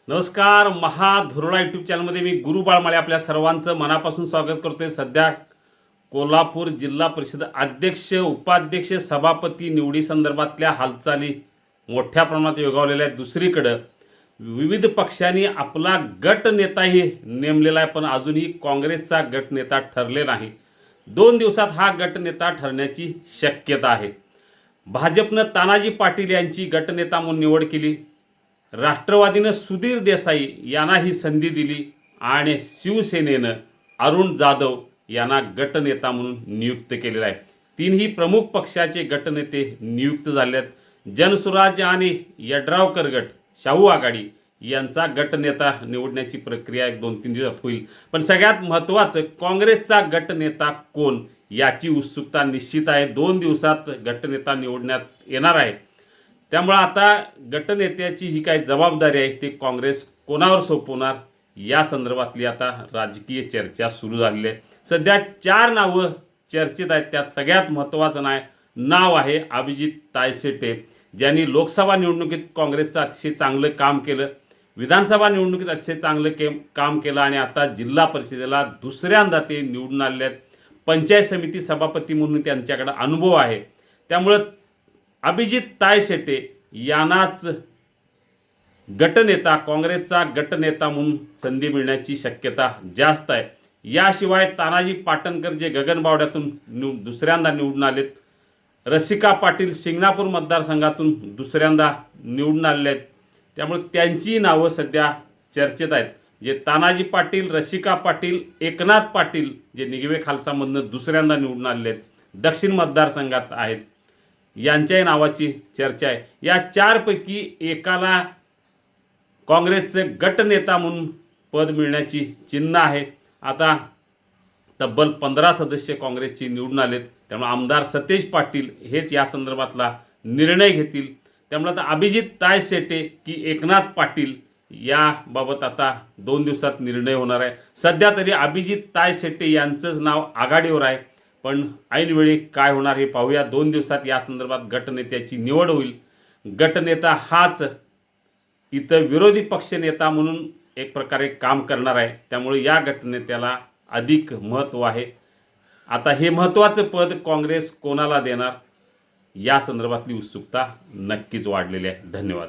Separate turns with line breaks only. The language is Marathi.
नमस्कार. महाधुरळा यूट्यूब चॅनलमध्ये मी गुरु बाळमाळे आपल्या सर्वांचं मनापासून स्वागत करतोय. सध्या कोल्हापूर जिल्हा परिषद अध्यक्ष, उपाध्यक्ष, सभापती निवडी संदर्भातल्या हालचाली मोठ्या प्रमाणात योगावलेल्या आहेत. दुसरीकडे विविध पक्षांनी आपला गट नेताही नेमलेला आहे, पण अजूनही काँग्रेसचा गट नेता ठरले नाही. 2 दिवसात हा गट नेता ठरण्याची शक्यता आहे. भाजपनं तानाजी पाटील यांची गटनेता म्हणून निवड केली. राष्ट्रवादीनं सुधीर देसाई यांना ही संधी दिली आणि शिवसेनेनं अरुण जाधव यांना गटनेता म्हणून नियुक्त केलेला आहे. तीनही प्रमुख पक्षाचे गटनेते नियुक्त झाले आहेत. जनसुराज्य आणि यड्रावकर गट, शाहू आघाडी यांचा गटनेता निवडण्याची प्रक्रिया 2-3 दिवसात होईल. पण सगळ्यात महत्त्वाचं काँग्रेसचा गटनेता कोण याची उत्सुकता निश्चित आहे. 2 दिवसात गटनेता निवडण्यात येणार आहे. त्यामुळे आता गटनेत्याची जी काही जबाबदारी आहे ती काँग्रेस कोणावर सोपवणार या संदर्भातली आता राजकीय चर्चा सुरू झालेली आहे. सध्या 4 नावं चर्चेत आहेत. त्यात सगळ्यात महत्त्वाचं नाव आहे अभिजित तायसेटे, ज्यांनी लोकसभा निवडणुकीत काँग्रेसचं अतिशय चांगलं काम केलं, विधानसभा निवडणुकीत अतिशय चांगलं काम केलं आणि आता जिल्हा परिषदेला दुसऱ्यांदा ते निवडून आलेले आहेत. पंचायत समिती सभापती म्हणून त्यांच्याकडे अनुभव आहे. त्यामुळं अभिजित तायसेटे यांनाच गटनेता, काँग्रेसचा गटनेता म्हणून संधी मिळण्याची शक्यता जास्त आहे. याशिवाय तानाजी पाटणकर जे गगनबावड्यातून दुसऱ्यांदा निवडून आलेत, रसिका पाटील शिंगणापूर मतदारसंघातून दुसऱ्यांदा निवडून आलेले आहेत. त्यामुळे त्यांची नावं सध्या चर्चेत आहेत. जे तानाजी पाटील, रसिका पाटील, एकनाथ पाटील जे निगवे खालसामधनं दुसऱ्यांदा निवडून आलेले आहेत, दक्षिण मतदारसंघात आहेत, यांच्याही नावाची चर्चा आहे. या 4 पैकी एकाला काँग्रेसचे गटनेता म्हणून पद मिळण्याची चिन्ह आहे. आता तब्बल 15 सदस्य काँग्रेसचे निवडून आलेत. त्यामुळे आमदार सतेज पाटील हेच या संदर्भातला निर्णय घेतील. त्यामुळे आता अभिजित तायसेटे की एकनाथ पाटील याबाबत आता 2 दिवसात निर्णय होणार आहे. सध्या तरी अभिजित तायसेटे यांचंच नाव आघाडीवर आहे, पण ऐनवेळी काय होणार हे पाहूया. 2 दिवसात या संदर्भात गटनेत्याची निवड होईल. गटनेता हाच इथं विरोधी पक्षनेता म्हणून एक प्रकारे काम करणार आहे. त्यामुळे या गटनेत्याला अधिक महत्त्व आहे. आता हे महत्त्वाचं पद काँग्रेस कोणाला देणार या संदर्भातली उत्सुकता नक्कीच वाढलेली आहे. धन्यवाद.